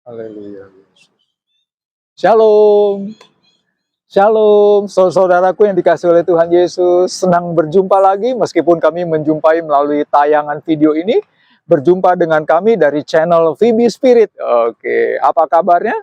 Haleluya Yesus. Shalom. Shalom, saudaraku yang dikasih oleh Tuhan Yesus. Senang berjumpa lagi meskipun kami menjumpai melalui tayangan video ini. Berjumpa dengan kami dari channel VB Spirit. Oke, apa kabarnya?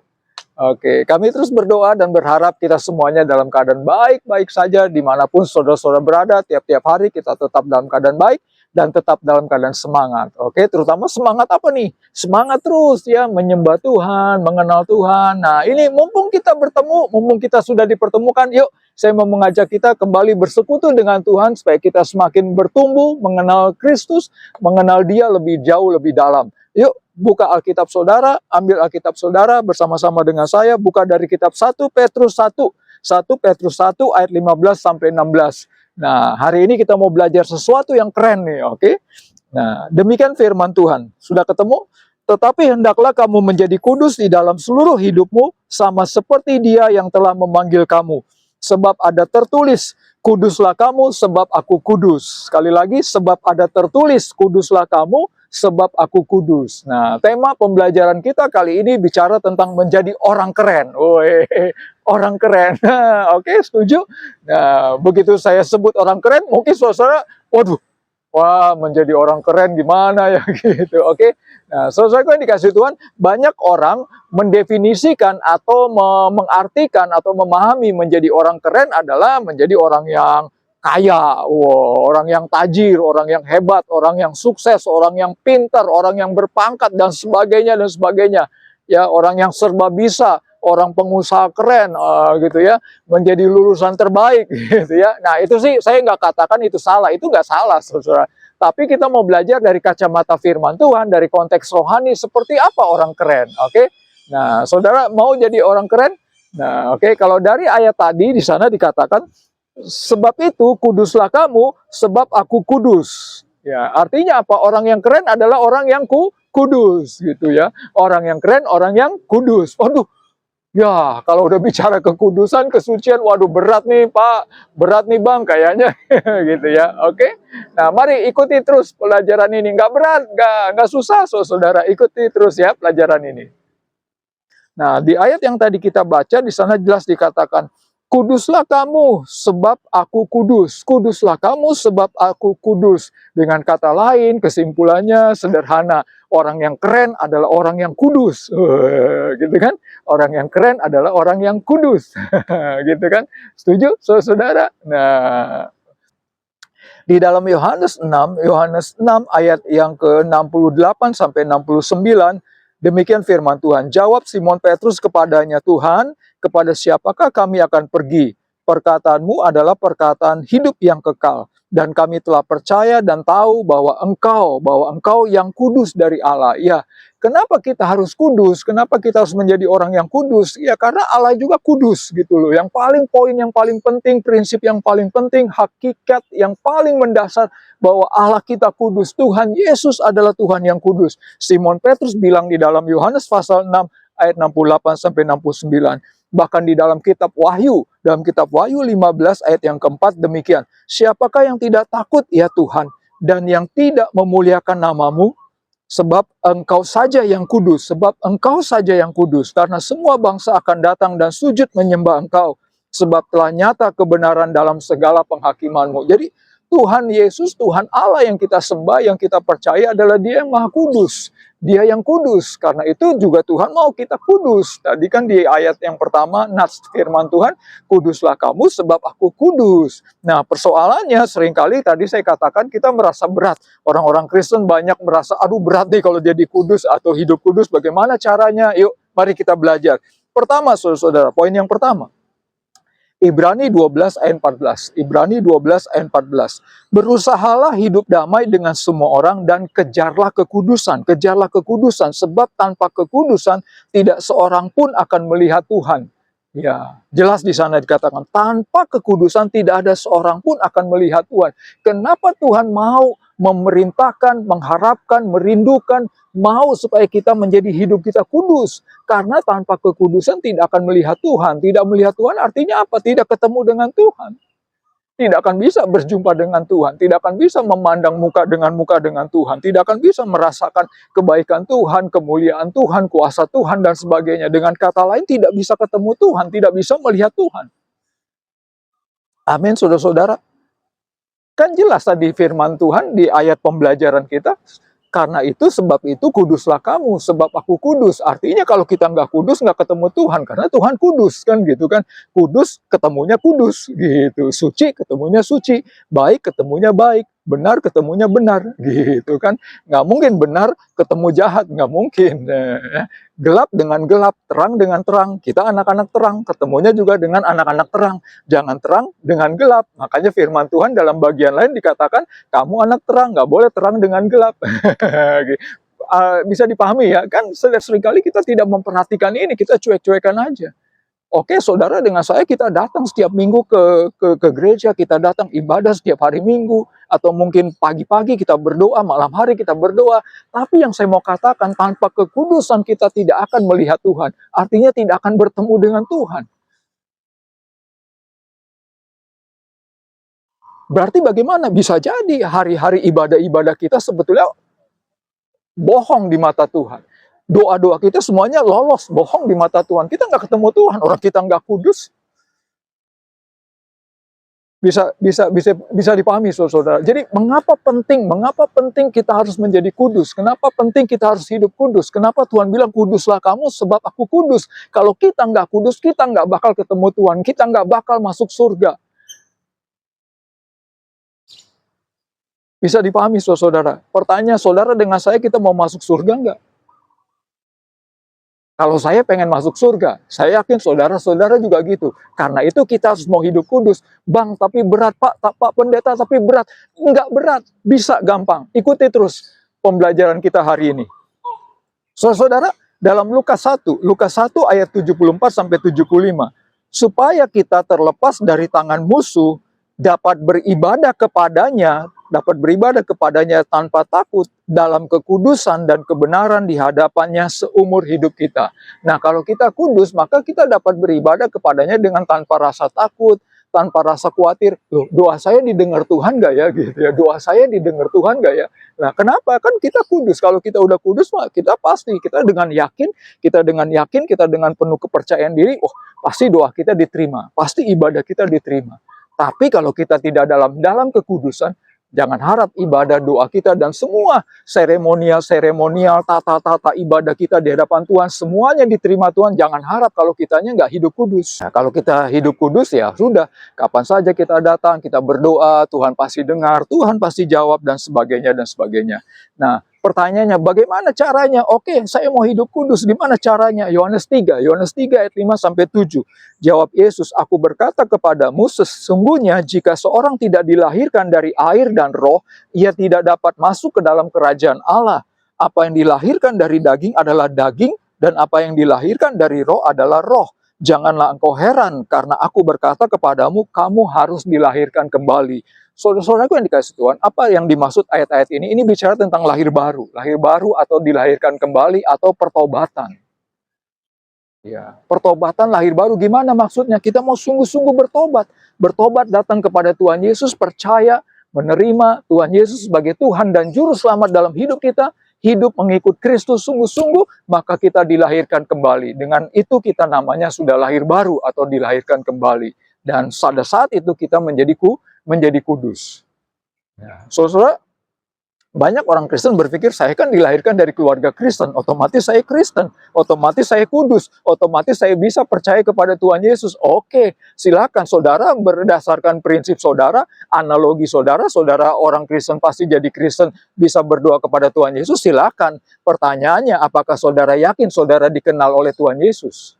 Oke, kami terus berdoa dan berharap kita semuanya dalam keadaan baik-baik saja dimanapun saudara-saudara berada. Tiap-tiap hari kita tetap dalam keadaan baik dan tetap dalam keadaan semangat. Oke, terutama semangat apa nih? Semangat terus ya, menyembah Tuhan, mengenal Tuhan. Nah, ini mumpung kita bertemu, mumpung kita sudah dipertemukan, yuk saya mau mengajak kita kembali bersekutu dengan Tuhan supaya kita semakin bertumbuh, mengenal Kristus, mengenal Dia lebih jauh, lebih dalam. Yuk, buka Alkitab saudara, ambil Alkitab saudara bersama-sama dengan saya, buka dari kitab 1 Petrus 1. 1 Petrus 1 ayat 15 sampai 16. Nah, hari ini kita mau belajar sesuatu yang keren nih, oke? Nah, demikian firman Tuhan. Sudah ketemu? Tetapi hendaklah kamu menjadi kudus di dalam seluruh hidupmu, sama seperti Dia yang telah memanggil kamu. Sebab ada tertulis, kuduslah kamu sebab aku kudus. Sekali lagi, sebab ada tertulis, kuduslah kamu sebab aku kudus. Nah, tema pembelajaran kita kali ini bicara tentang menjadi orang keren. Woi, orang keren. Oke, setuju? Nah, begitu saya sebut orang keren, mungkin saudara, waduh, wah, menjadi orang keren gimana ya gitu. Oke. Nah, saudara yang dikasih Tuhan, banyak orang mendefinisikan atau mengartikan atau memahami menjadi orang keren adalah menjadi orang yang kaya, wow, orang yang tajir, orang yang hebat, orang yang sukses, orang yang pintar, orang yang berpangkat dan sebagainya dan sebagainya. Ya, orang yang serba bisa, orang pengusaha keren gitu ya, menjadi lulusan terbaik gitu ya. Nah, itu sih saya nggak katakan itu salah, itu nggak salah saudara. Tapi kita mau belajar dari kacamata firman Tuhan, dari konteks rohani seperti apa orang keren, oke? Nah, saudara mau jadi orang keren? Nah, oke, kalau dari ayat tadi di sana dikatakan sebab itu kuduslah kamu sebab aku kudus. Ya, artinya apa? Orang yang keren adalah orang yang kudus gitu ya. Orang yang keren, orang yang kudus. Waduh, ya, kalau udah bicara kekudusan, kesucian, waduh berat nih Pak, berat nih Bang kayaknya gitu ya. Oke, nah mari ikuti terus pelajaran ini, nggak berat, nggak susah, saudara ikuti terus ya pelajaran ini. Nah, di ayat yang tadi kita baca di sana jelas dikatakan, kuduslah kamu sebab aku kudus. Kuduslah kamu sebab aku kudus. Dengan kata lain, kesimpulannya sederhana. Orang yang keren adalah orang yang kudus. Gitu kan? Orang yang keren adalah orang yang kudus. Gitu kan? Setuju, saudara? Nah, di dalam Yohanes 6 ayat yang ke-68 sampai 69, demikian firman Tuhan. Jawab Simon Petrus kepadanya, Tuhan, kepada siapakah kami akan pergi? Perkataanmu adalah perkataan hidup yang kekal. Dan kami telah percaya dan tahu bahwa engkau yang kudus dari Allah. Ya, kenapa kita harus kudus? Kenapa kita harus menjadi orang yang kudus? Ya, karena Allah juga kudus gitu loh. Yang paling poin yang paling penting, prinsip yang paling penting, hakikat yang paling mendasar bahwa Allah kita kudus. Tuhan Yesus adalah Tuhan yang kudus. Simon Petrus bilang di dalam Yohanes pasal 6 ayat 68 sampai 69. Bahkan di dalam kitab Wahyu, dalam kitab Wahyu 15 ayat yang keempat demikian. Siapakah yang tidak takut ya Tuhan dan yang tidak memuliakan namamu? Sebab engkau saja yang kudus, sebab engkau saja yang kudus. Karena semua bangsa akan datang dan sujud menyembah engkau. Sebab telah nyata kebenaran dalam segala penghakimanmu. Jadi Tuhan Yesus, Tuhan Allah yang kita sembah, yang kita percaya adalah Dia yang Maha Kudus. Dia yang kudus. Karena itu juga Tuhan mau kita kudus. Tadi kan di ayat yang pertama, nats firman Tuhan, kuduslah kamu sebab aku kudus. Nah, persoalannya seringkali tadi saya katakan kita merasa berat. Orang-orang Kristen banyak merasa, aduh berat nih kalau jadi kudus atau hidup kudus. Bagaimana caranya? Yuk, mari kita belajar. Pertama, saudara-saudara, poin yang pertama. Ibrani 12 ayat 14. Ibrani 12 ayat 14. Berusahalah hidup damai dengan semua orang dan kejarlah kekudusan. Kejarlah kekudusan sebab tanpa kekudusan tidak seorang pun akan melihat Tuhan. Ya, jelas di sana dikatakan tanpa kekudusan tidak ada seorang pun akan melihat Tuhan. Kenapa Tuhan mau memerintahkan, mengharapkan, merindukan, mau supaya kita menjadi hidup kita kudus? Karena tanpa kekudusan tidak akan melihat Tuhan. Tidak melihat Tuhan artinya apa? Tidak ketemu dengan Tuhan. Tidak akan bisa berjumpa dengan Tuhan, tidak akan bisa memandang muka dengan Tuhan, tidak akan bisa merasakan kebaikan Tuhan, kemuliaan Tuhan, kuasa Tuhan, dan sebagainya. Dengan kata lain, tidak bisa ketemu Tuhan, tidak bisa melihat Tuhan. Amin, saudara-saudara. Kan jelas tadi firman Tuhan di ayat pembelajaran kita, karena itu, sebab itu, kuduslah kamu, sebab aku kudus. Artinya kalau kita nggak kudus, nggak ketemu Tuhan, karena Tuhan kudus, kan gitu kan. Kudus, ketemunya kudus, gitu. Suci, ketemunya suci. Baik, ketemunya baik. Benar, ketemunya benar, gitu kan. Nggak mungkin benar ketemu jahat, nggak mungkin. Gelap dengan gelap, terang dengan terang. Kita anak-anak terang, ketemunya juga dengan anak-anak terang. Jangan terang dengan gelap. Makanya firman Tuhan dalam bagian lain dikatakan, kamu anak terang, nggak boleh terang dengan gelap. Bisa dipahami ya, kan seringkali kita tidak memperhatikan ini, kita cuek-cuekan aja. Oke, saudara, dengan saya kita datang setiap minggu ke gereja, kita datang ibadah setiap hari Minggu, atau mungkin pagi-pagi kita berdoa, malam hari kita berdoa. Tapi yang saya mau katakan, tanpa kekudusan kita tidak akan melihat Tuhan. Artinya tidak akan bertemu dengan Tuhan. Berarti bagaimana? Bisa jadi hari-hari ibadah-ibadah kita sebetulnya bohong di mata Tuhan. Doa-doa kita semuanya lolos, bohong di mata Tuhan. Kita nggak ketemu Tuhan, orang kita nggak kudus. Bisa dipahami, saudara. Jadi mengapa penting kita harus menjadi kudus? Kenapa penting kita harus hidup kudus? Kenapa Tuhan bilang kuduslah kamu sebab aku kudus? Kalau kita nggak kudus, kita nggak bakal ketemu Tuhan, kita nggak bakal masuk surga. Bisa dipahami, saudara. Pertanyaan saudara dengan saya, kita mau masuk surga nggak? Kalau saya pengen masuk surga, saya yakin saudara-saudara juga gitu. Karena itu kita harus mau hidup kudus. Bang, tapi berat, Pak. Pak Pendeta, tapi berat. Enggak berat, bisa gampang. Ikuti terus pembelajaran kita hari ini. Saudara, dalam Lukas 1 ayat 74-75. Supaya kita terlepas dari tangan musuh, dapat beribadah kepadanya tanpa takut dalam kekudusan dan kebenaran di hadapannya seumur hidup kita. Nah, kalau kita kudus, maka kita dapat beribadah kepadanya dengan tanpa rasa takut, tanpa rasa khawatir. Loh, doa saya didengar Tuhan nggak ya? Gitu ya. Doa saya didengar Tuhan nggak ya? Nah, kenapa? Kan kita kudus. Kalau kita udah kudus, mah kita pasti, kita dengan yakin, kita dengan penuh kepercayaan diri, oh, pasti doa kita diterima, pasti ibadah kita diterima. Tapi kalau kita tidak dalam kekudusan, jangan harap ibadah doa kita dan semua seremonial, tata-tata ibadah kita di hadapan Tuhan, semuanya diterima Tuhan. Jangan harap kalau kitanya nggak hidup kudus. Nah, kalau kita hidup kudus, ya sudah, kapan saja kita datang, kita berdoa, Tuhan pasti dengar, Tuhan pasti jawab, dan sebagainya, dan sebagainya. Nah, pertanyaannya, bagaimana caranya? Oke, saya mau hidup kudus, gimana caranya? Yohanes 3 ayat 5-7. Jawab Yesus, aku berkata kepadamu, sesungguhnya jika seorang tidak dilahirkan dari air dan roh, ia tidak dapat masuk ke dalam kerajaan Allah. Apa yang dilahirkan dari daging adalah daging, dan apa yang dilahirkan dari roh adalah roh. Janganlah engkau heran, karena aku berkata kepadamu, kamu harus dilahirkan kembali. Saudara-saudaraku yang dikasih Tuhan, apa yang dimaksud ayat-ayat ini? Ini bicara tentang lahir baru atau dilahirkan kembali atau pertobatan. Ya, pertobatan lahir baru gimana maksudnya? Kita mau sungguh-sungguh bertobat datang kepada Tuhan Yesus, percaya, menerima Tuhan Yesus sebagai Tuhan dan Juru Selamat dalam hidup kita, hidup mengikut Kristus sungguh-sungguh, maka kita dilahirkan kembali. Dengan itu kita namanya sudah lahir baru atau dilahirkan kembali. Dan pada saat itu kita menjadi kudus. Ya. Saudara, banyak orang Kristen berpikir, saya kan dilahirkan dari keluarga Kristen, otomatis saya Kristen, otomatis saya kudus, otomatis saya bisa percaya kepada Tuhan Yesus. Oke, silakan saudara berdasarkan prinsip saudara, analogi saudara, orang Kristen pasti jadi Kristen, bisa berdoa kepada Tuhan Yesus, silakan. Pertanyaannya, apakah saudara yakin saudara dikenal oleh Tuhan Yesus?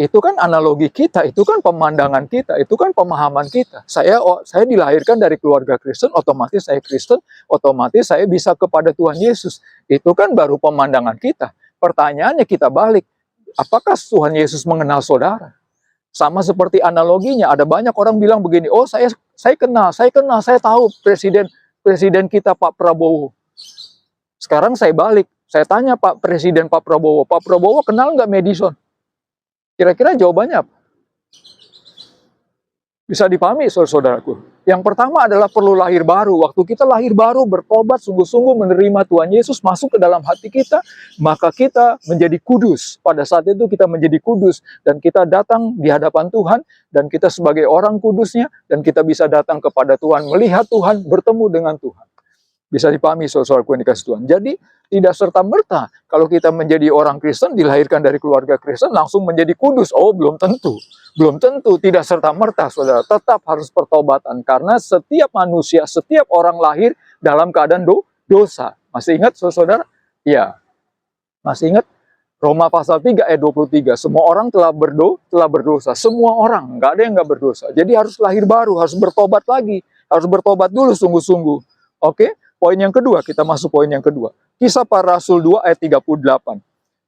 Itu kan analogi kita, itu kan pemandangan kita, itu kan pemahaman kita. Saya dilahirkan dari keluarga Kristen, otomatis saya Kristen, otomatis saya bisa kepada Tuhan Yesus. Itu kan baru pemandangan kita. Pertanyaannya kita balik, apakah Tuhan Yesus mengenal saudara? Sama seperti analoginya, ada banyak orang bilang begini, oh saya kenal, saya tahu presiden kita Pak Prabowo. Sekarang saya balik, saya tanya Pak Prabowo kenal nggak Madison? Kira-kira jawabannya apa? Bisa dipahami, saudaraku. Yang pertama adalah perlu lahir baru. Waktu kita lahir baru, bertobat, sungguh-sungguh menerima Tuhan Yesus masuk ke dalam hati kita, maka kita menjadi kudus. Pada saat itu kita menjadi kudus, dan kita datang di hadapan Tuhan, dan kita sebagai orang kudusnya, dan kita bisa datang kepada Tuhan, melihat Tuhan, bertemu dengan Tuhan. Bisa dipahami, saudaraku yang dikasih Tuhan. Jadi, tidak serta-merta kalau kita menjadi orang Kristen, dilahirkan dari keluarga Kristen, langsung menjadi kudus. Oh, belum tentu. Belum tentu, tidak serta-merta, saudara. Tetap harus pertobatan. Karena setiap manusia, setiap orang lahir dalam keadaan dosa. Masih ingat, saudara? Ya. Masih ingat? Roma pasal 3 ayat 23. Semua orang telah berdosa. Semua orang. Nggak ada yang nggak berdosa. Jadi harus lahir baru, harus bertobat lagi. Harus bertobat dulu sungguh-sungguh. Oke? Poin yang kedua, kita masuk poin yang kedua. Kisah Para Rasul 2 ayat 38.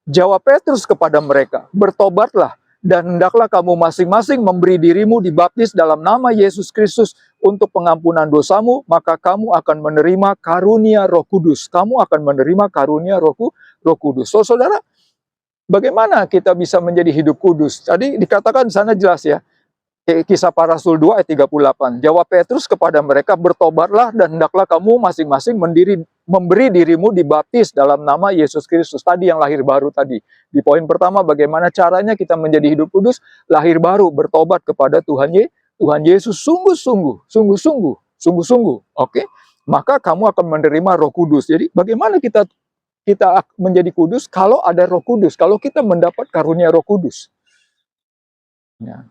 Jawab Petrus kepada mereka, bertobatlah, dan hendaklah kamu masing-masing memberi dirimu dibaptis dalam nama Yesus Kristus untuk pengampunan dosamu, maka kamu akan menerima karunia Roh Kudus. Kamu akan menerima karunia Roh Kudus. So, saudara, bagaimana kita bisa menjadi hidup kudus? Tadi dikatakan di sana jelas ya. Kisah Para Rasul 2 ayat 38. Jawab Petrus kepada mereka, bertobatlah dan hendaklah kamu masing-masing memberi dirimu dibaptis dalam nama Yesus Kristus. Tadi yang lahir baru tadi. Di poin pertama, bagaimana caranya kita menjadi hidup kudus? Lahir baru, bertobat kepada Tuhan Yesus sungguh-sungguh. Oke? Maka kamu akan menerima Roh Kudus. Jadi bagaimana kita menjadi kudus? Kalau ada Roh Kudus, kalau kita mendapat karunia Roh Kudus. Ya.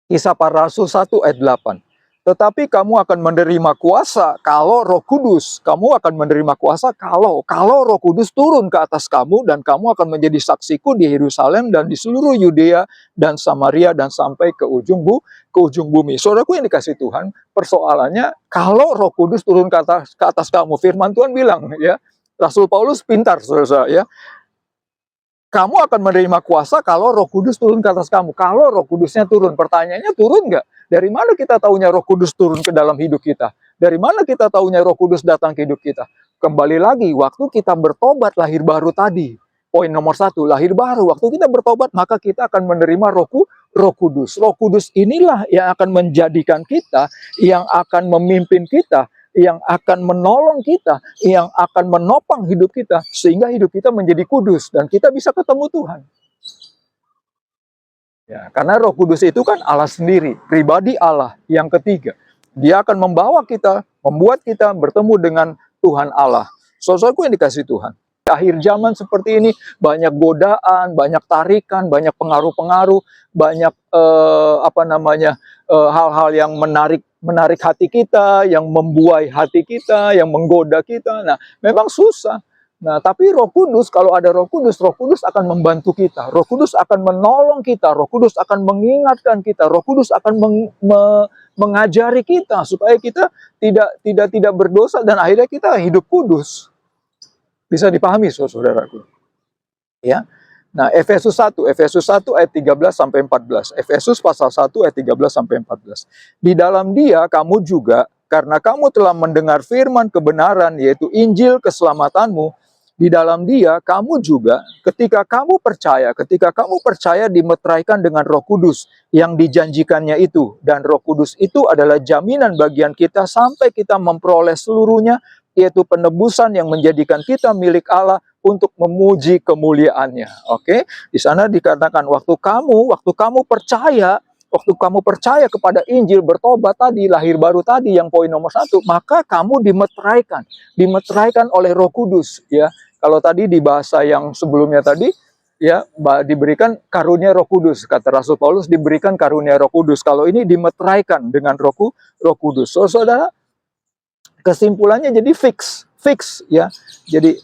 Kisah Para Rasul 1 ayat 8. Tetapi kamu akan menerima kuasa kalau Roh Kudus. Kamu akan menerima kuasa kalau Roh Kudus turun ke atas kamu, dan kamu akan menjadi saksiku di Yerusalem dan di seluruh Yudea dan Samaria dan sampai ke ujung bumi. Saudaraku yang dikasih Tuhan, persoalannya kalau Roh Kudus turun ke atas kamu. Firman Tuhan bilang ya, Rasul Paulus pintar, saudara ya. Kamu akan menerima kuasa kalau Roh Kudus turun ke atas kamu. Kalau Roh Kudusnya turun, pertanyaannya turun nggak? Dari mana kita tahunya Roh Kudus turun ke dalam hidup kita? Dari mana kita tahunya Roh Kudus datang ke hidup kita? Kembali lagi, waktu kita bertobat, lahir baru tadi. Poin nomor 1, lahir baru. Waktu kita bertobat, maka kita akan menerima Roh Kudus. Roh Kudus inilah yang akan menjadikan kita, yang akan memimpin kita, yang akan menolong kita, yang akan menopang hidup kita, sehingga hidup kita menjadi kudus, dan kita bisa ketemu Tuhan. Ya, karena Roh Kudus itu kan Allah sendiri, pribadi Allah yang ketiga. Dia akan membawa kita, membuat kita bertemu dengan Tuhan Allah. Saudaraku yang dikasih Tuhan, akhir zaman seperti ini, banyak godaan, banyak tarikan, banyak pengaruh-pengaruh, banyak hal-hal yang menarik hati kita, yang membuai hati kita, yang menggoda kita. Nah, memang susah. Nah, tapi Roh Kudus, kalau ada Roh Kudus akan membantu kita. Roh Kudus akan menolong kita. Roh Kudus akan mengingatkan kita. Roh Kudus akan mengajari kita supaya kita tidak berdosa, dan akhirnya kita hidup kudus. Bisa dipahami, saudaraku. Ya. Nah, Efesus 1 ayat 13 sampai 14. Efesus pasal 1 ayat 13 sampai 14. Di dalam Dia kamu juga, karena kamu telah mendengar firman kebenaran, yaitu Injil keselamatanmu, di dalam Dia kamu juga, ketika kamu percaya dimeteraikan dengan Roh Kudus yang dijanjikannya itu, dan Roh Kudus itu adalah jaminan bagian kita sampai kita memperoleh seluruhnya, yaitu penebusan yang menjadikan kita milik Allah untuk memuji kemuliaannya. Oke, di sana dikatakan waktu kamu percaya kepada Injil, bertobat tadi, lahir baru tadi, yang poin nomor 1, maka kamu dimeteraikan oleh Roh Kudus. Ya, kalau tadi di bahasa yang sebelumnya tadi, ya, diberikan karunia Roh Kudus. Kata Rasul Paulus, diberikan karunia Roh Kudus. Kalau ini dimeteraikan dengan Roh Kudus. So, saudara, kesimpulannya jadi fix ya. Jadi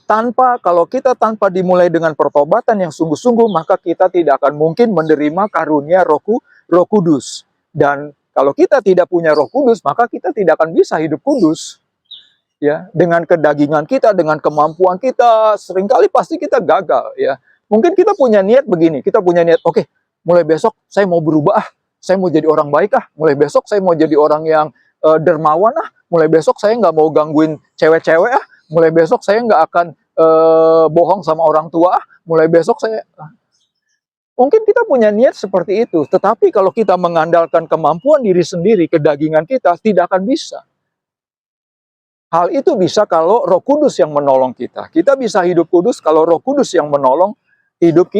kalau kita tanpa dimulai dengan pertobatan yang sungguh-sungguh, maka kita tidak akan mungkin menerima karunia Roh Kudus. Dan kalau kita tidak punya Roh Kudus, maka kita tidak akan bisa hidup kudus. Ya, dengan kedagingan kita, dengan kemampuan kita, seringkali pasti kita gagal ya. Mungkin kita punya niat begini, oke, mulai besok saya mau berubah, saya mau jadi orang baik mulai besok saya mau jadi orang yang dermawan mulai besok saya nggak mau gangguin cewek-cewek mulai besok saya nggak akan bohong sama orang tua mulai besok saya Mungkin kita punya niat seperti itu, tetapi kalau kita mengandalkan kemampuan diri sendiri, kedagingan kita, tidak akan bisa. Hal itu bisa kalau Roh Kudus yang menolong kita. Kita bisa hidup kudus kalau Roh Kudus yang menolong hidup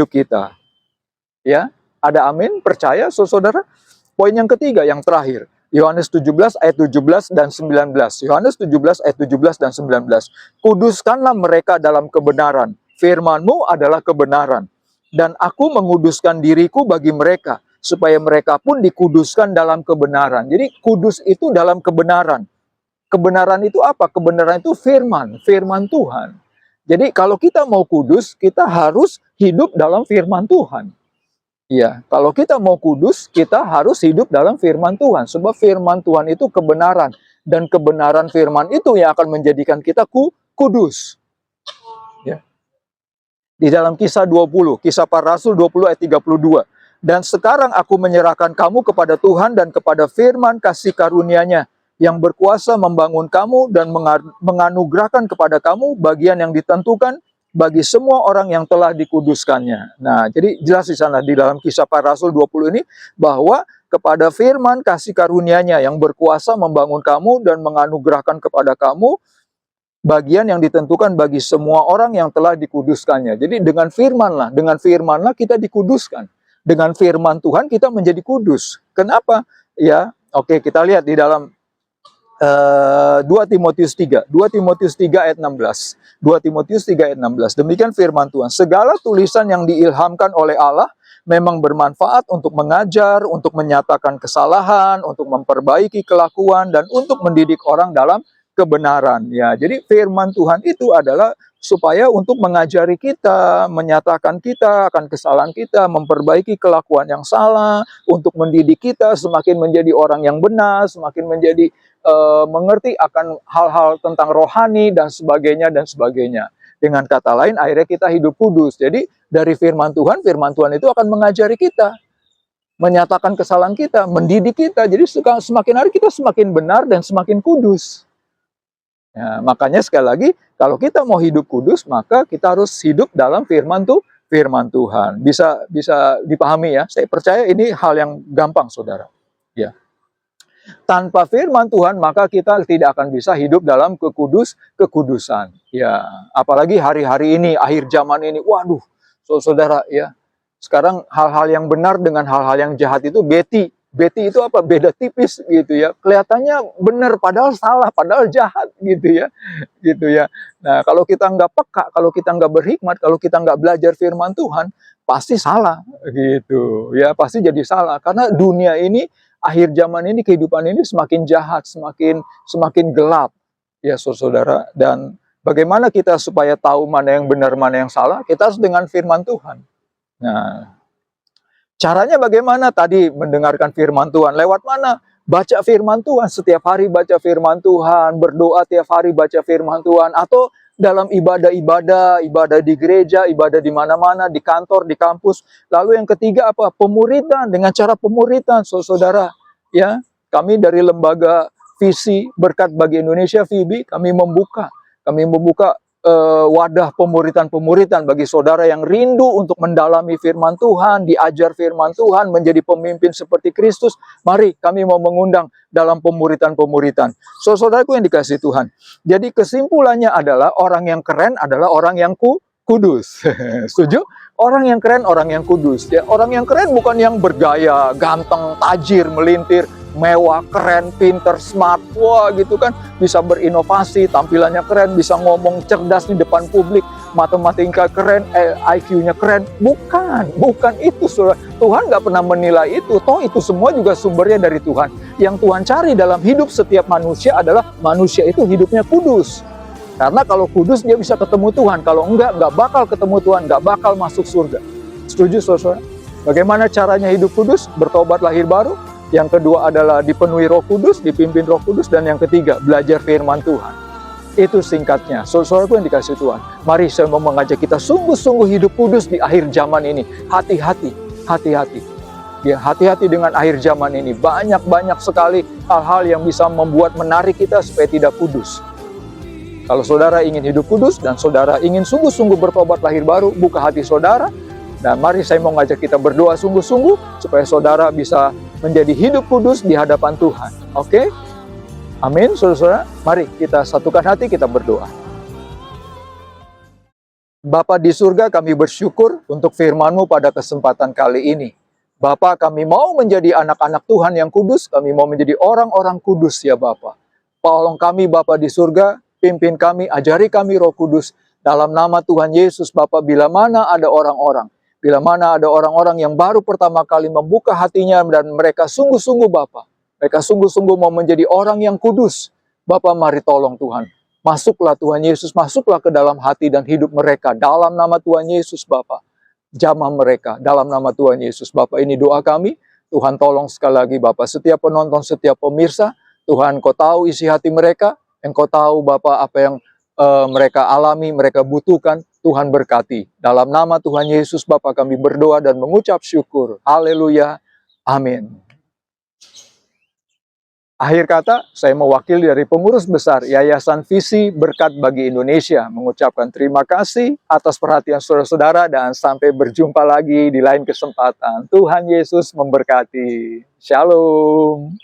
kita. Ya, ada amin, percaya saudara. Poin yang ketiga, yang terakhir, Yohanes 17 ayat 17 dan 19. Yohanes 17 ayat 17 dan 19. Kuduskanlah mereka dalam kebenaran. Firman-Mu adalah kebenaran. Dan aku menguduskan diriku bagi mereka, supaya mereka pun dikuduskan dalam kebenaran. Jadi kudus itu dalam kebenaran. Kebenaran itu apa? Kebenaran itu firman Tuhan. Jadi kalau kita mau kudus, kita harus hidup dalam firman Tuhan. Iya, kalau kita mau kudus, kita harus hidup dalam firman Tuhan. Sebab firman Tuhan itu kebenaran. Dan kebenaran firman itu yang akan menjadikan kita kudus. Ya. Di dalam kisah 20, kisah para rasul 20 ayat 32. Dan sekarang aku menyerahkan kamu kepada Tuhan dan kepada firman kasih karunia-Nya, yang berkuasa membangun kamu dan menganugerahkan kepada kamu bagian yang ditentukan bagi semua orang yang telah dikuduskannya. Nah, jadi jelas di sana di dalam kisah para rasul 20 ini bahwa kepada firman kasih karunia-Nya yang berkuasa membangun kamu dan menganugerahkan kepada kamu bagian yang ditentukan bagi semua orang yang telah dikuduskannya. Jadi dengan firmanlah kita dikuduskan. Dengan firman Tuhan kita menjadi kudus. Kenapa? Ya, oke, kita lihat di dalam 2 Timotius 3 ayat 16. 2 Timotius 3 ayat 16. Demikian firman Tuhan. Segala tulisan yang diilhamkan oleh Allah memang bermanfaat untuk mengajar, untuk menyatakan kesalahan, untuk memperbaiki kelakuan, dan untuk mendidik orang dalam kebenaran. Ya, jadi firman Tuhan itu adalah supaya untuk mengajari kita, menyatakan kita akan kesalahan kita, memperbaiki kelakuan yang salah, untuk mendidik kita semakin menjadi orang yang benar, semakin menjadi mengerti akan hal-hal tentang rohani dan sebagainya dan sebagainya. Dengan kata lain, akhirnya kita hidup kudus. Jadi dari firman Tuhan itu akan mengajari kita, menyatakan kesalahan kita, mendidik kita. Jadi semakin hari kita semakin benar dan semakin kudus. Ya, makanya sekali lagi, kalau kita mau hidup kudus, maka kita harus hidup dalam firman Tuhan. Bisa dipahami ya. Saya percaya ini hal yang gampang, saudara. Ya. Tanpa firman Tuhan, maka kita tidak akan bisa hidup dalam kekudusan. Ya, apalagi hari-hari ini, akhir zaman ini, waduh, saudara ya. Sekarang hal-hal yang benar dengan hal-hal yang jahat itu Beti itu apa? Beda tipis gitu ya. Kelihatannya benar padahal salah, padahal jahat gitu ya. Gitu ya. Nah, kalau kita nggak peka, kalau kita nggak berhikmat, kalau kita nggak belajar firman Tuhan, pasti salah gitu. Ya, pasti jadi salah karena dunia ini, akhir zaman ini, kehidupan ini semakin jahat, semakin gelap. Ya, saudara. Dan bagaimana kita supaya tahu mana yang benar, mana yang salah? Kita harus dengan firman Tuhan. Nah, caranya bagaimana? Tadi mendengarkan firman Tuhan. Lewat mana? Baca firman Tuhan. Setiap hari baca firman Tuhan. Berdoa tiap hari baca firman Tuhan. Atau dalam ibadah di gereja, ibadah di mana-mana, di kantor, di kampus. Lalu yang ketiga apa? Pemuritan. Dengan cara pemuritan, saudara. Ya, kami dari lembaga Visi Berkat Bagi Indonesia, VIBI, kami membuka wadah pemuritan bagi saudara yang rindu untuk mendalami firman Tuhan, diajar firman Tuhan, menjadi pemimpin seperti Kristus. Mari, kami mau mengundang dalam pemuritan. Saudaraku yang dikasihi Tuhan. Jadi kesimpulannya adalah orang yang keren adalah orang yang kudus. Setuju? Orang yang keren, orang yang kudus. Ya, orang yang keren bukan yang bergaya, ganteng, tajir, melintir, mewah, keren, pinter, smart, wah gitu kan, bisa berinovasi, tampilannya keren, bisa ngomong cerdas di depan publik, matematika keren, IQ-nya keren. Bukan itu, saudara. Tuhan nggak pernah menilai itu. Toh itu semua juga sumbernya dari Tuhan. Yang Tuhan cari dalam hidup setiap manusia adalah manusia itu hidupnya kudus. Karena kalau kudus dia bisa ketemu Tuhan. Kalau enggak bakal ketemu Tuhan, nggak bakal masuk surga. Setuju, saudara? Bagaimana caranya hidup kudus? Bertobat lahir baru. Yang kedua adalah dipenuhi Roh Kudus, dipimpin Roh Kudus. Dan yang ketiga, belajar firman Tuhan. Itu singkatnya. Saudaraku yang dikasih Tuhan. Mari saya mau mengajak kita sungguh-sungguh hidup kudus di akhir zaman ini. Hati-hati. Ya, hati-hati dengan akhir zaman ini. Banyak sekali hal-hal yang bisa membuat menarik kita supaya tidak kudus. Kalau saudara ingin hidup kudus dan saudara ingin sungguh-sungguh bertobat lahir baru, buka hati saudara, Dan mari saya mau ngajak kita berdoa sungguh-sungguh supaya saudara bisa menjadi hidup kudus di hadapan Tuhan. Oke? Amin, saudara-saudara. Mari kita satukan hati, kita berdoa. Bapa di surga, kami bersyukur untuk firman-Mu pada kesempatan kali ini. Bapa, kami mau menjadi anak-anak Tuhan yang kudus, kami mau menjadi orang-orang kudus ya Bapa. Tolong kami Bapa di surga, pimpin kami, ajari kami Roh Kudus. Dalam nama Tuhan Yesus Bapa, bila mana ada orang-orang yang baru pertama kali membuka hatinya dan mereka sungguh-sungguh Bapa, mereka sungguh-sungguh mau menjadi orang yang kudus. Bapa, mari tolong Tuhan. Masuklah Tuhan Yesus, masuklah ke dalam hati dan hidup mereka. Dalam nama Tuhan Yesus Bapa. Jamah mereka dalam nama Tuhan Yesus. Bapak, ini doa kami. Tuhan tolong sekali lagi Bapak, setiap penonton, setiap pemirsa, Tuhan Engkau tahu isi hati mereka, Engkau tahu Bapak apa yang mereka alami, mereka butuhkan. Tuhan berkati. Dalam nama Tuhan Yesus Bapak kami berdoa dan mengucap syukur. Haleluya. Amin. Akhir kata, saya mewakili dari pengurus besar Yayasan Visi Berkat Bagi Indonesia mengucapkan terima kasih atas perhatian saudara-saudara dan sampai berjumpa lagi di lain kesempatan. Tuhan Yesus memberkati. Shalom.